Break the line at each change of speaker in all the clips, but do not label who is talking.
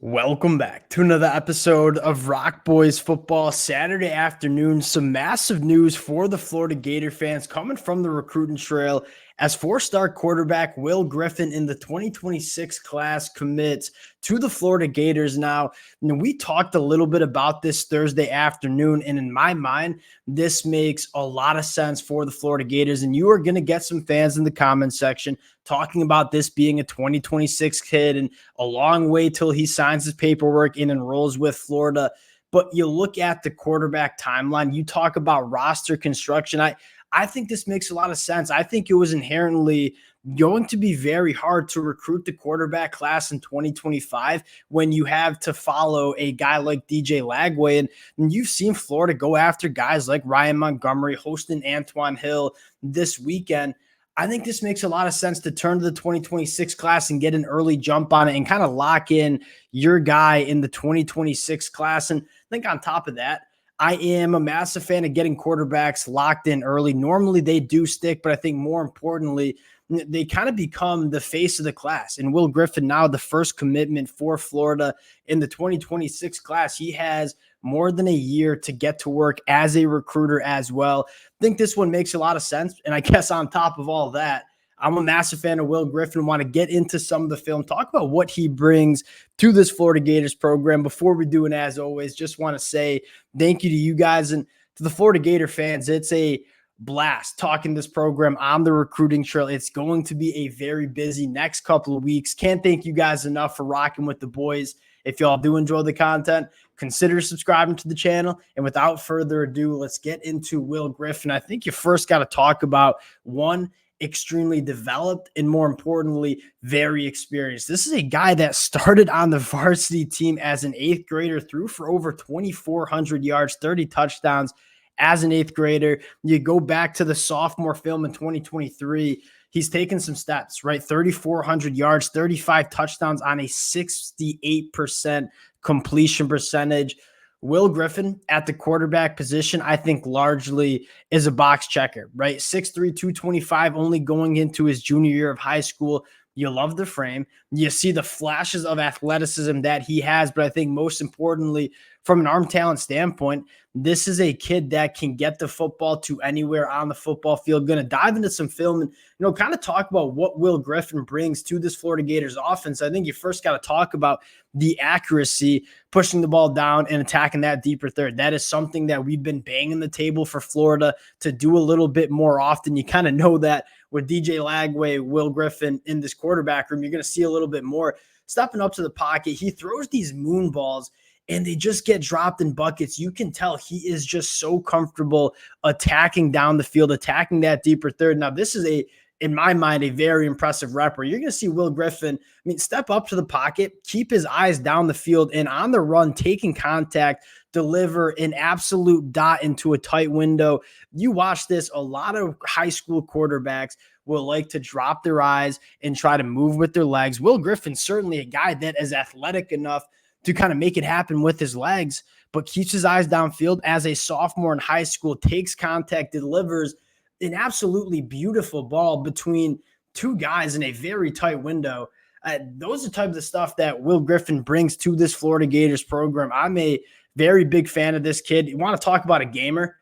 Welcome back to another episode of Rock Boys Football Saturday afternoon. Some massive news for the Florida Gator fans coming from the recruiting trail as four-star quarterback Will Griffin in the 2026 class commits to the Florida Gators. Now, we talked a little bit about this Thursday afternoon, and in my mind, this makes a lot of sense for the Florida Gators, and you are going to get some fans in the comments section talking about this being a 2026 kid and a long way till he signs his paperwork and enrolls with Florida. But you look at the quarterback timeline, you talk about roster construction. I think this makes a lot of sense. I think it was inherently going to be very hard to recruit the quarterback class in 2025 when you have to follow a guy like DJ Lagway. And you've seen Florida go after guys like Ryan Montgomery, hosting Antoine Hill this weekend. I think this makes a lot of sense to turn to the 2026 class and get an early jump on it and kind of lock in your guy in the 2026 class. And I think on top of that, I am a massive fan of getting quarterbacks locked in early. Normally they do stick, but I think more importantly, they kind of become the face of the class. And Will Griffin, now the first commitment for Florida in the 2026 class, he has more than a year to get to work as a recruiter as well. I think this one makes a lot of sense. And I guess on top of all that, I'm a massive fan of Will Griffin, want to get into some of the film, talk about what he brings to this Florida Gators program. Before we do, and as always, just want to say thank you to you guys and to the Florida Gator fans. It's a blast talking this program on the recruiting trail. It's going to be a very busy next couple of weeks. Can't thank you guys enough for rocking with the boys. If y'all do enjoy the content, consider subscribing to the channel. And without further ado, let's get into Will Griffin. I think you first got to talk about one, extremely developed, and more importantly, very experienced. This is a guy that started on the varsity team as an eighth grader, threw for over 2,400 yards, 30 touchdowns as an eighth grader. You go back to the sophomore film in 2023, he's taken some stats, right? 3,400 yards, 35 touchdowns on a 68% completion percentage. Will Griffin at the quarterback position, I think largely is a box checker, right? 6'3", 225, only going into his junior year of high school. You love the frame. You see the flashes of athleticism that he has, but I think most importantly, from an arm talent standpoint, this is a kid that can get the football to anywhere on the football field. Going to dive into some film and, kind of talk about what Will Griffin brings to this Florida Gators offense. I think you first got to talk about the accuracy, pushing the ball down and attacking that deeper third. That is something that we've been banging the table for Florida to do a little bit more often. You kind of know that with DJ Lagway, Will Griffin in this quarterback room, you're going to see a little bit more stepping up to the pocket. He throws these moon balls and they just get dropped in buckets. You can tell he is just so comfortable attacking down the field, attacking that deeper third. Now, this is in my mind, a very impressive rep where you're going to see Will Griffin, step up to the pocket, keep his eyes down the field, and on the run, taking contact, deliver an absolute dot into a tight window. You watch this, a lot of high school quarterbacks will like to drop their eyes and try to move with their legs. Will Griffin, certainly a guy that is athletic enough to kind of make it happen with his legs, but keeps his eyes downfield as a sophomore in high school, takes contact, delivers an absolutely beautiful ball between two guys in a very tight window. Those are the types of stuff that Will Griffin brings to this Florida Gators program. I'm a very big fan of this kid. You want to talk about a gamer?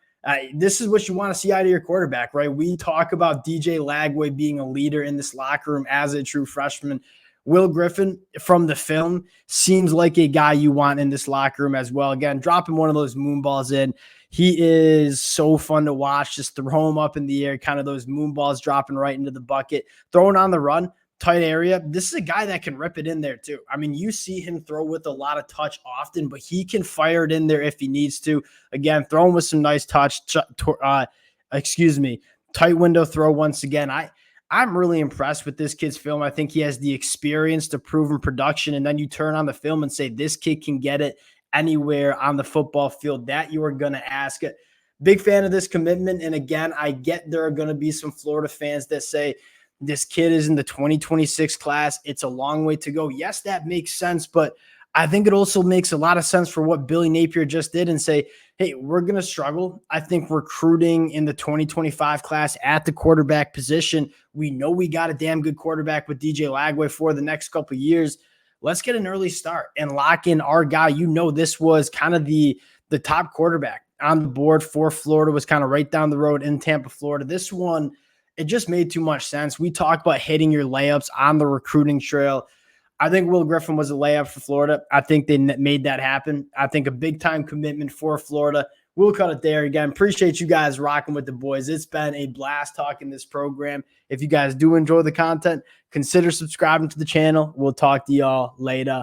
This is what you want to see out of your quarterback, right? We talk about DJ Lagway being a leader in this locker room as a true freshman. Will Griffin from the film seems like a guy you want in this locker room as well. Again, dropping one of those moon balls in. He is so fun to watch. Just throw him up in the air, kind of those moon balls dropping right into the bucket, throwing on the run, tight area. This is a guy that can rip it in there too. You see him throw with a lot of touch often, but he can fire it in there if he needs to. Again, throwing with some nice touch, tight window throw once again. I'm really impressed with this kid's film. I think he has the experience to proven production. And then you turn on the film and say, this kid can get it anywhere on the football field that you are going to ask. Big fan of this commitment. And again, I get there are going to be some Florida fans that say this kid is in the 2026 class. It's a long way to go. Yes, that makes sense. But I think it also makes a lot of sense for what Billy Napier just did and say, hey, we're going to struggle. I think recruiting in the 2025 class at the quarterback position, we know we got a damn good quarterback with DJ Lagway for the next couple of years. let's get an early start and lock in our guy. This was kind of the top quarterback on the board for Florida, was kind of right down the road in Tampa, Florida. This one, it just made too much sense. We talked about hitting your layups on the recruiting trail. I think Will Griffin was a layup for Florida. I think they made that happen. I think a big-time commitment for Florida. We'll cut it there. Again, appreciate you guys rocking with the boys. It's been a blast talking this program. If you guys do enjoy the content, consider subscribing to the channel. We'll talk to y'all later.